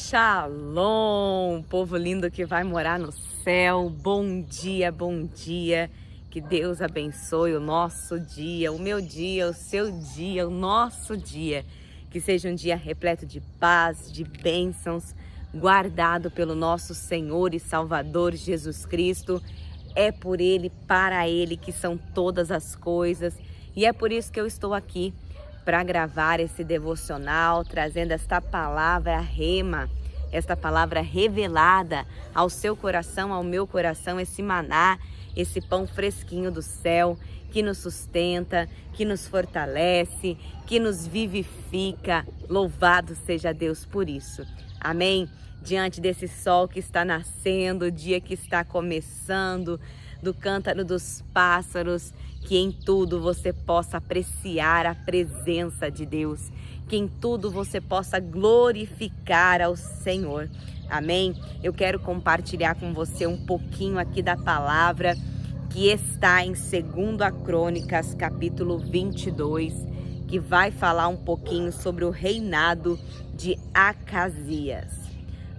Shalom, povo lindo que vai morar no céu. Bom dia, bom dia. Que Deus abençoe o nosso dia, o meu dia, o seu dia, o nosso dia. Que seja um dia repleto de paz, de bênçãos, guardado pelo nosso Senhor e Salvador Jesus Cristo. É por Ele, para Ele que são todas as coisas. E é por isso que eu estou aqui para gravar esse devocional, trazendo esta palavra rema, esta palavra revelada ao seu coração, ao meu coração, esse maná, esse pão fresquinho do céu, que nos sustenta, que nos fortalece, que nos vivifica. Louvado seja Deus por isso. Amém? Diante desse sol que está nascendo, o dia que está começando, do cântaro dos pássaros, que em tudo você possa apreciar a presença de Deus, que em tudo você possa glorificar ao Senhor. Amém? Eu quero compartilhar com você um pouquinho aqui da palavra que está em 2 Crônicas, capítulo 22, que vai falar um pouquinho sobre o reinado de Acasias.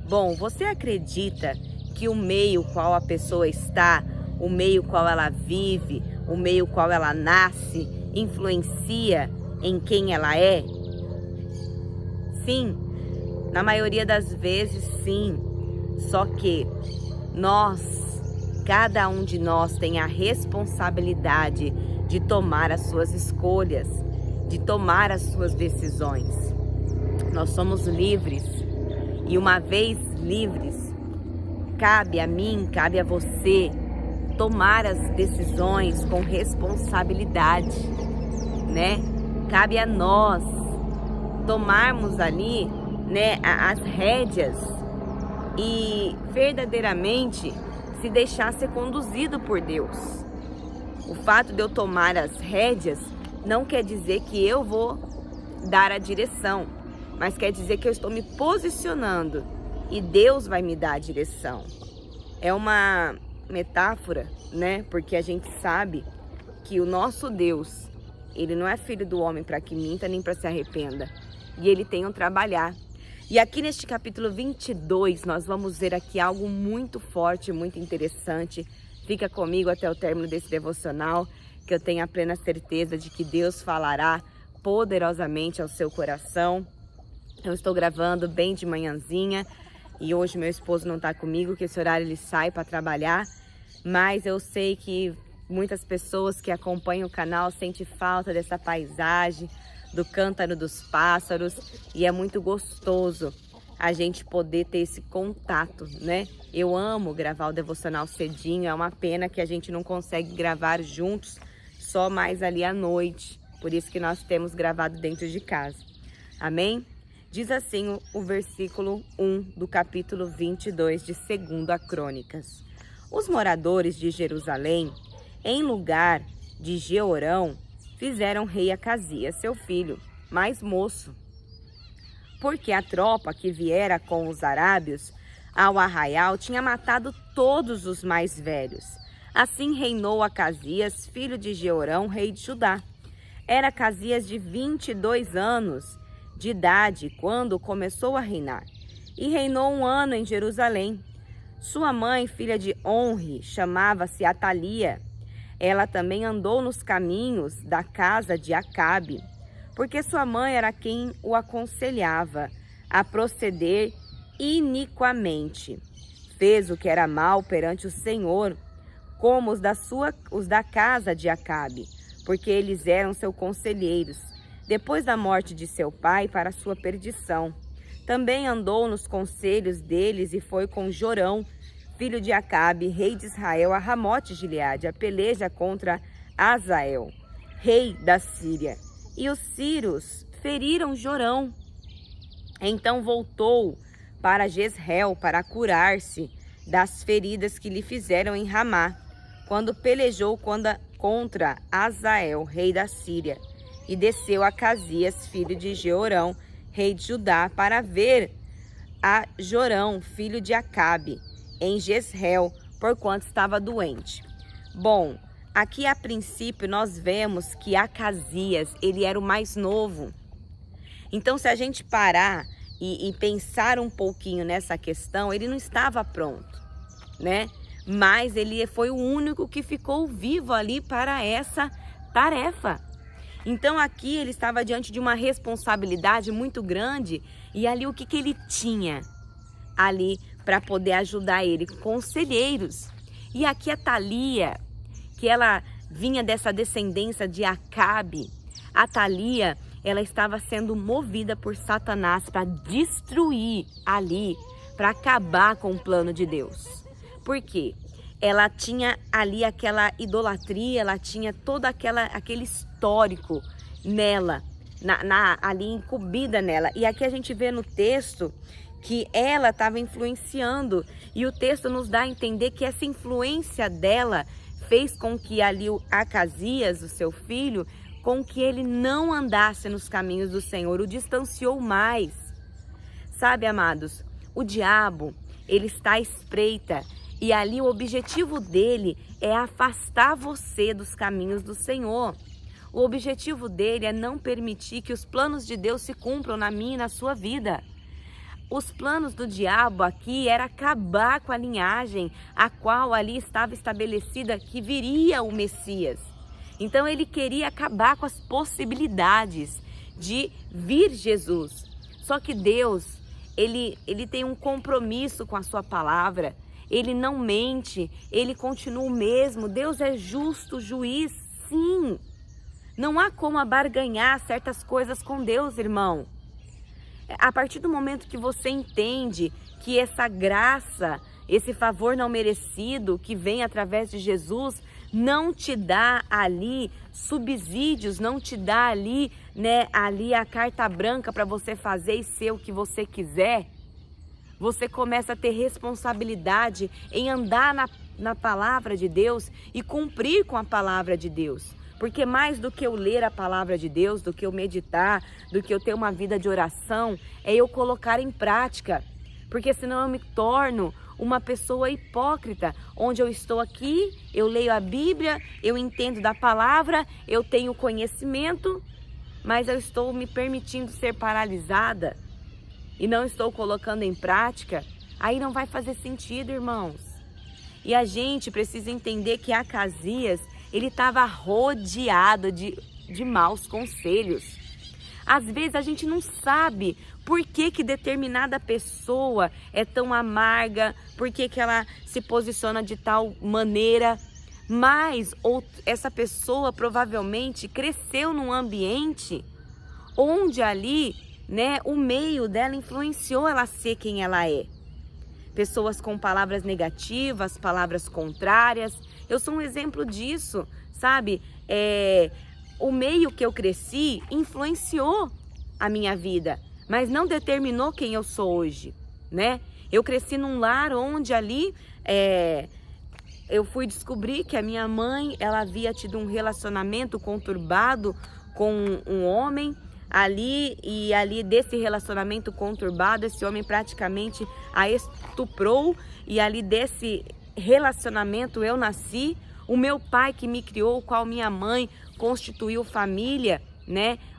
Bom, você acredita que o meio qual a pessoa está, o meio qual ela vive, o meio qual ela nasce, influencia em quem ela é? Sim, na maioria das vezes sim. Só que cada um de nós tem a responsabilidade de tomar as suas escolhas, de tomar as suas decisões. Nós somos livres e uma vez livres, cabe a mim, cabe a você tomar as decisões com responsabilidade, né? Cabe a nós tomarmos ali, né, as rédeas e verdadeiramente se deixar ser conduzido por Deus. O fato de eu tomar as rédeas não quer dizer que eu vou dar a direção, mas quer dizer que eu estou me posicionando e Deus vai me dar a direção. É uma metáfora, né? Porque a gente sabe que o nosso Deus, ele não é filho do homem para que minta nem para se arrependa. E ele tem um trabalhar. E aqui neste capítulo 22, nós vamos ver aqui algo muito forte, muito interessante. Fica comigo até o término desse devocional, que eu tenho a plena certeza de que Deus falará poderosamente ao seu coração. Eu estou gravando bem de manhãzinha e hoje meu esposo não está comigo, que esse horário ele sai para trabalhar. Mas eu sei que muitas pessoas que acompanham o canal sentem falta dessa paisagem, do cântaro dos pássaros, e é muito gostoso a gente poder ter esse contato, né? Eu amo gravar o devocional cedinho, é uma pena que a gente não consegue gravar juntos, só mais ali à noite, por isso que nós temos gravado dentro de casa. Amém? Diz assim o versículo 1 do capítulo 22 de 2 Crônicas. Os moradores de Jerusalém, em lugar de Jeorão, fizeram rei Acasias, seu filho, mais moço, porque a tropa que viera com os arábios ao arraial tinha matado todos os mais velhos. Assim reinou Acasias, filho de Jeorão, rei de Judá. Era Acasias de 22 anos de idade quando começou a reinar, e reinou 1 ano em Jerusalém. Sua mãe, filha de Onri, chamava-se Atalia. Ela também andou nos caminhos da casa de Acabe, porque sua mãe era quem o aconselhava a proceder iniquamente. Fez o que era mal perante o Senhor, como os da casa de Acabe, porque eles eram seus conselheiros, depois da morte de seu pai, para sua perdição. Também andou nos conselhos deles e foi com Jorão, filho de Acabe, rei de Israel, a Ramote de Gileade, a peleja contra Azael, rei da Síria. E os sírios feriram Jorão. Então voltou para Jezreel para curar-se das feridas que lhe fizeram em Ramá, quando pelejou contra Azael, rei da Síria. E desceu Acasias, filho de Jeorão, rei de Judá, para ver a Jorão, filho de Acabe, em Jezreel, porquanto estava doente. Bom, aqui a princípio nós vemos que Acasias, ele era o mais novo. Então, se a gente parar e pensar um pouquinho nessa questão, ele não estava pronto, né? Mas ele foi o único que ficou vivo ali para essa tarefa. Então aqui ele estava diante de uma responsabilidade muito grande, e ali o que ele tinha ali para poder ajudar ele? Conselheiros. E aqui a Thalia, que ela vinha dessa descendência de Acabe, a Thalia, ela estava sendo movida por Satanás para destruir ali, para acabar com o plano de Deus. Por quê? Ela tinha ali aquela idolatria, ela tinha todo aquele histórico nela, ali incumbida nela. E aqui a gente vê no texto que ela estava influenciando, e o texto nos dá a entender que essa influência dela fez com que ali o Acasias, o seu filho, com que ele não andasse nos caminhos do Senhor, o distanciou mais. Sabe, amados, o diabo, ele está à espreita, e ali o objetivo dele é afastar você dos caminhos do Senhor. O objetivo dele é não permitir que os planos de Deus se cumpram na minha e na sua vida. Os planos do diabo aqui era acabar com a linhagem a qual ali estava estabelecida que viria o Messias. Então ele queria acabar com as possibilidades de vir Jesus. Só que Deus, ele tem um compromisso com a sua palavra. Ele não mente, ele continua o mesmo. Deus é justo, juiz, sim. Não há como abarganhar certas coisas com Deus, irmão. A partir do momento que você entende que essa graça, esse favor não merecido que vem através de Jesus, não te dá ali subsídios, não te dá ali, ali a carta branca para você fazer e ser o que você quiser, você começa a ter responsabilidade em andar na palavra de Deus e cumprir com a palavra de Deus. Porque mais do que eu ler a palavra de Deus, do que eu meditar, do que eu ter uma vida de oração, é eu colocar em prática. Porque senão eu me torno uma pessoa hipócrita, onde eu estou aqui, eu leio a Bíblia, eu entendo da palavra, eu tenho conhecimento, mas eu estou me permitindo ser paralisada e não estou colocando em prática. Aí não vai fazer sentido, irmãos. E a gente precisa entender que Acasias, ele estava rodeado de maus conselhos. Às vezes a gente não sabe por que determinada pessoa é tão amarga, por que ela se posiciona de tal maneira, mas essa pessoa provavelmente cresceu num ambiente onde ali, o meio dela influenciou ela a ser quem ela é. Pessoas com palavras negativas, palavras contrárias. Eu sou um exemplo disso, sabe? O meio que eu cresci influenciou a minha vida, mas não determinou quem eu sou hoje, né? Eu cresci num lar onde ali eu fui descobrir que a minha mãe, ela havia tido um relacionamento conturbado com um homem ali, e ali desse relacionamento conturbado, esse homem praticamente a estuprou, e ali desse relacionamento eu nasci. O meu pai que me criou, qual minha mãe constituiu família,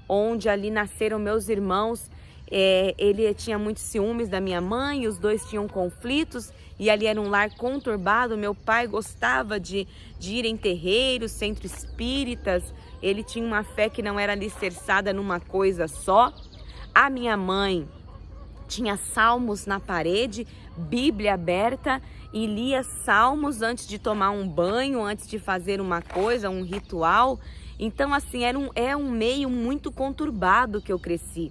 onde ali nasceram meus irmãos, ele tinha muitos ciúmes da minha mãe, os dois tinham conflitos, e ali era um lar conturbado. Meu pai gostava de ir em terreiros, centros espíritas, ele tinha uma fé que não era alicerçada numa coisa só. A minha mãe tinha salmos na parede, Bíblia aberta, e lia salmos antes de tomar um banho, antes de fazer uma coisa, um ritual. Então, assim, é um meio muito conturbado que eu cresci,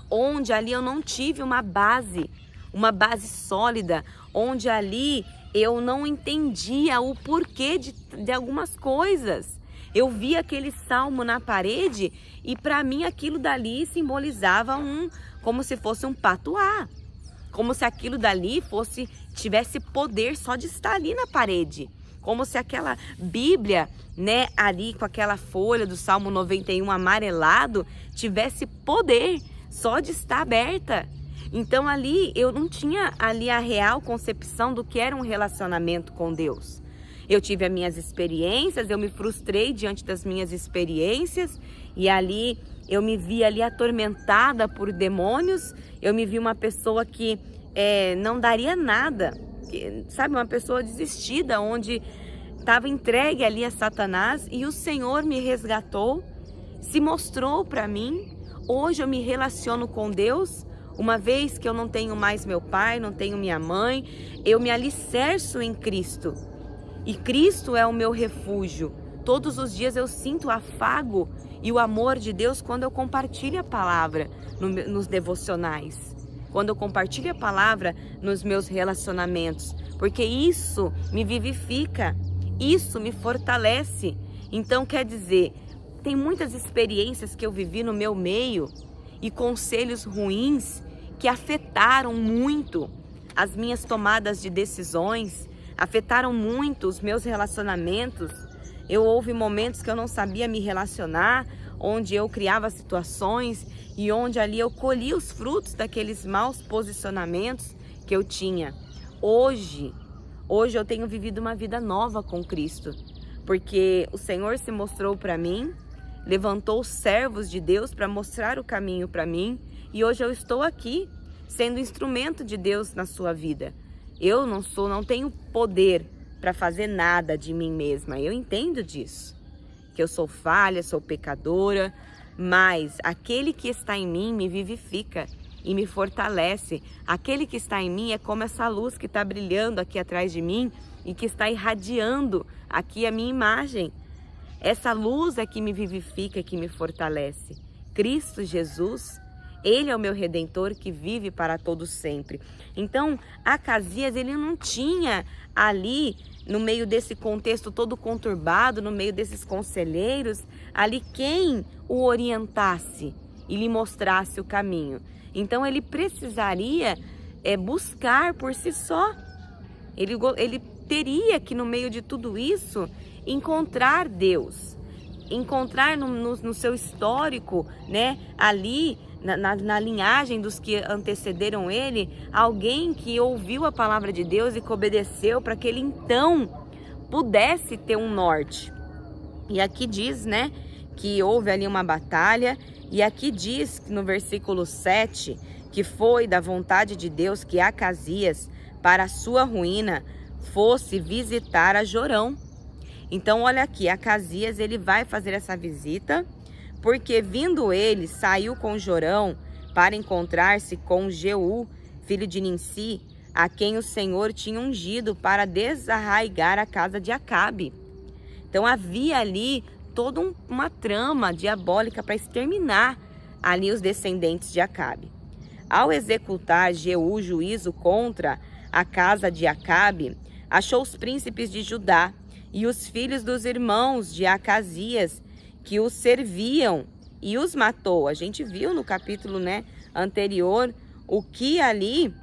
Onde ali eu não tive uma base sólida, onde ali eu não entendia o porquê de algumas coisas. Eu via aquele salmo na parede e para mim aquilo dali simbolizava como se fosse um patuá, como se aquilo dali tivesse poder só de estar ali na parede, como se aquela Bíblia, ali com aquela folha do Salmo 91 amarelado, tivesse poder só de estar aberta. Então ali eu não tinha ali a real concepção do que era um relacionamento com Deus. Eu tive as minhas experiências, eu me frustrei diante das minhas experiências, e ali eu me vi ali atormentada por demônios, eu me vi uma pessoa que não daria nada, sabe, uma pessoa desistida, onde estava entregue ali a Satanás, e o Senhor me resgatou, se mostrou para mim. Hoje eu me relaciono com Deus, uma vez que eu não tenho mais meu pai, não tenho minha mãe, eu me alicerço em Cristo. E Cristo é o meu refúgio. Todos os dias eu sinto o afago e o amor de Deus quando eu compartilho a palavra nos devocionais. Quando eu compartilho a palavra nos meus relacionamentos. Porque isso me vivifica, isso me fortalece. Então quer dizer, tem muitas experiências que eu vivi no meu meio e conselhos ruins que afetaram muito as minhas tomadas de decisões, afetaram muito os meus relacionamentos. Houve momentos que eu não sabia me relacionar, onde eu criava situações e onde ali eu colhia os frutos daqueles maus posicionamentos que eu tinha. Hoje eu tenho vivido uma vida nova com Cristo, porque o Senhor se mostrou para mim, levantou servos de Deus para mostrar o caminho para mim, e hoje eu estou aqui sendo instrumento de Deus na sua vida. Eu não tenho poder para fazer nada de mim mesma. Eu entendo disso, que eu sou falha, sou pecadora, mas aquele que está em mim me vivifica e me fortalece. Aquele que está em mim é como essa luz que está brilhando aqui atrás de mim e que está irradiando aqui a minha imagem. Essa luz é que me vivifica, que me fortalece. Cristo Jesus, Ele é o meu Redentor que vive para todo sempre. Então, Acasias, ele não tinha ali, no meio desse contexto todo conturbado, no meio desses conselheiros, ali quem o orientasse e lhe mostrasse o caminho. Então, ele precisaria buscar por si só. Ele teria que, no meio de tudo isso, encontrar Deus, encontrar no seu histórico, né, ali na linhagem dos que antecederam ele, alguém que ouviu a palavra de Deus e que obedeceu, para que ele então pudesse ter um norte. E aqui diz, né, que houve ali uma batalha, e aqui diz no versículo 7 que foi da vontade de Deus que Acasias, para a sua ruína, fosse visitar a Jorão. Então olha aqui, Acasias ele vai fazer essa visita, porque vindo ele, saiu com Jorão para encontrar-se com Jeú, filho de Nimsi, a quem o Senhor tinha ungido para desarraigar a casa de Acabe. Então havia ali toda uma trama diabólica para exterminar ali os descendentes de Acabe. Ao executar Jeú juízo contra a casa de Acabe, achou os príncipes de Judá e os filhos dos irmãos de Acasias que os serviam e os matou. A gente viu no capítulo, né, anterior o que ali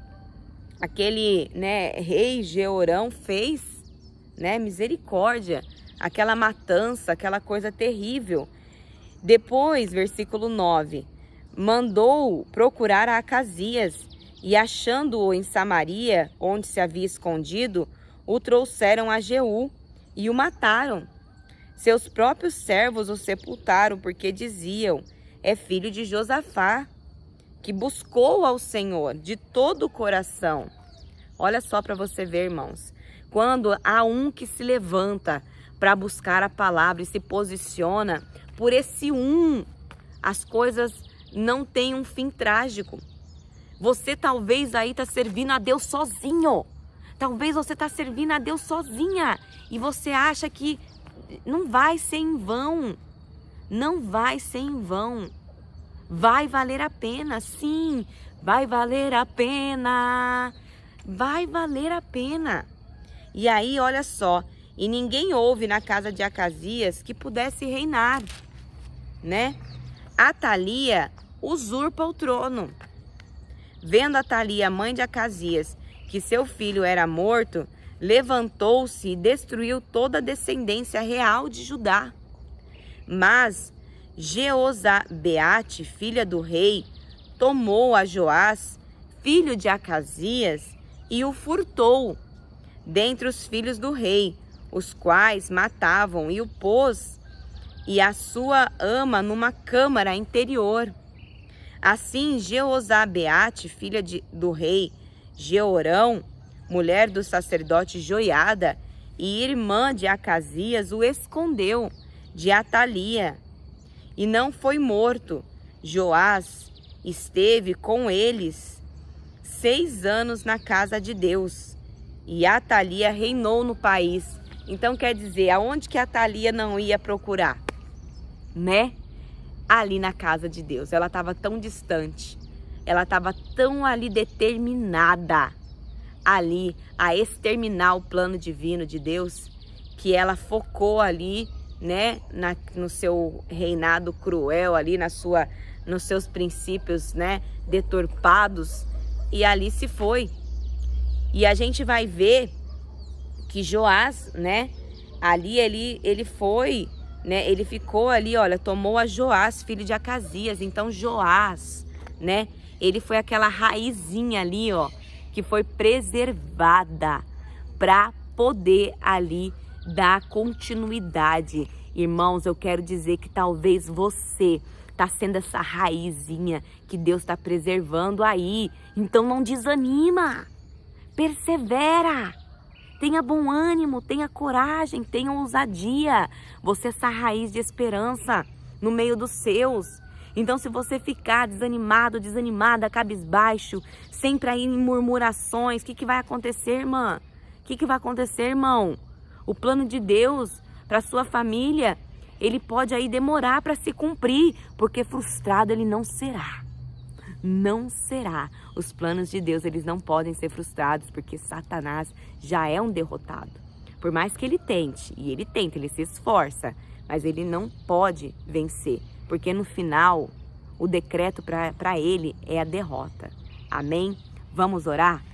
aquele, né, rei Jeorão fez, né, misericórdia, aquela matança, aquela coisa terrível. Depois, versículo 9, mandou procurar a Acasias e, achando-o em Samaria, onde se havia escondido, o trouxeram a Jeú e o mataram. Seus próprios servos o sepultaram, porque diziam, é filho de Josafá, que buscou ao Senhor de todo o coração. Olha só para você ver, irmãos, quando há um que se levanta para buscar a palavra e se posiciona, por esse as coisas não têm um fim trágico. Você talvez aí está servindo a Deus sozinho. Talvez você está servindo a Deus sozinha e você acha que não vai ser em vão. Não vai ser em vão. Vai valer a pena, sim. Vai valer a pena. Vai valer a pena. E aí, olha só. E ninguém houve na casa de Acasias que pudesse reinar, né? Atalia usurpa o trono. Vendo Atalia, mãe de Acasias, que seu filho era morto, levantou-se e destruiu toda a descendência real de Judá. Mas Jeozabeate, filha do rei, tomou a Joás, filho de Acasias, e o furtou dentre os filhos do rei, os quais matavam, e o pôs e a sua ama numa câmara interior. Assim, Jeozabeate, filha do rei Jeorão, mulher do sacerdote Joiada e irmã de Acasias, o escondeu de Atalia e não foi morto. Joás esteve com eles 6 anos na casa de Deus e Atalia reinou no país. Então quer dizer, aonde que Atalia não ia procurar, né? Ali na casa de Deus. Ela estava tão distante, ela estava tão ali determinada ali a exterminar o plano divino de Deus, que ela focou ali, né, no seu reinado cruel ali, nos seus princípios, né, deturpados, e ali se foi. E a gente vai ver que Joás, né, ali ele foi, né, ele ficou ali, olha, tomou a Joás, filho de Acasias. Então Joás, né, ele foi aquela raizinha ali, ó, que foi preservada para poder ali dar continuidade. Irmãos, eu quero dizer que talvez você tá sendo essa raizinha que Deus está preservando aí. Então não desanima, persevera. Tenha bom ânimo, tenha coragem, tenha ousadia. Você é essa raiz de esperança no meio dos seus. Então, se você ficar desanimado, desanimada, cabisbaixo, sempre aí em murmurações, o que vai acontecer, irmã? O que vai acontecer, irmão? O plano de Deus para sua família, ele pode aí demorar para se cumprir, porque frustrado ele não será. Não será. Os planos de Deus, eles não podem ser frustrados, porque Satanás já é um derrotado. Por mais que ele tente, e ele tenta, ele se esforça, mas ele não pode vencer, porque no final, o decreto para ele é a derrota. Amém? Vamos orar?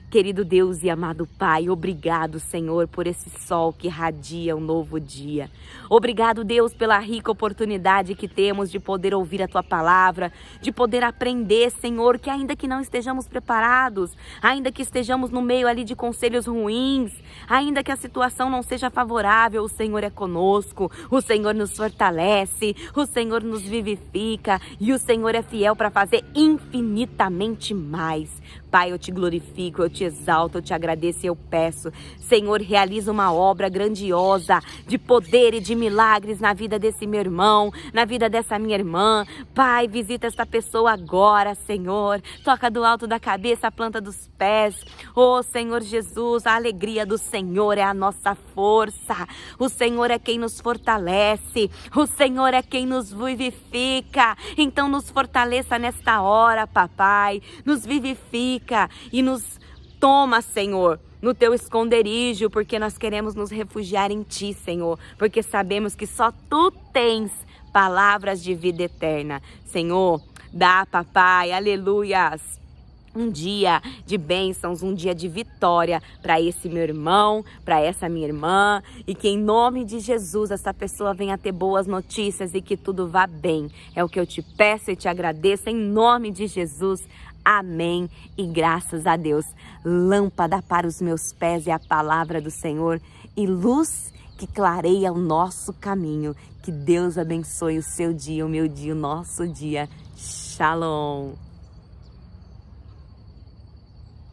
Querido Deus e amado Pai, obrigado, Senhor, por esse sol que irradia um novo dia. Obrigado, Deus, pela rica oportunidade que temos de poder ouvir a Tua palavra, de poder aprender, Senhor, que ainda que não estejamos preparados, ainda que estejamos no meio ali de conselhos ruins, ainda que a situação não seja favorável, o Senhor é conosco, o Senhor nos fortalece, o Senhor nos vivifica e o Senhor é fiel para fazer infinitamente mais. Pai, eu te glorifico, eu te exalto, eu te agradeço e eu peço, Senhor, realiza uma obra grandiosa de poder e de milagres na vida desse meu irmão, na vida dessa minha irmã. Pai, visita essa pessoa agora, Senhor, toca do alto da cabeça a planta dos pés. Oh, Senhor Jesus, a alegria do Senhor é a nossa força, o Senhor é quem nos fortalece, o Senhor é quem nos vivifica. Então nos fortaleça nesta hora, papai, nos vivifica e nos toma, Senhor, no teu esconderijo, porque nós queremos nos refugiar em ti, Senhor, porque sabemos que só tu tens palavras de vida eterna. Senhor, dá, papai, aleluias, um dia de bênçãos, um dia de vitória para esse meu irmão, para essa minha irmã, e que em nome de Jesus essa pessoa venha ter boas notícias e que tudo vá bem. É o que eu te peço e te agradeço em nome de Jesus. Amém e graças a Deus. Lâmpada para os meus pés é a palavra do Senhor e luz que clareia o nosso caminho. Que Deus abençoe o seu dia, o meu dia, o nosso dia. Shalom.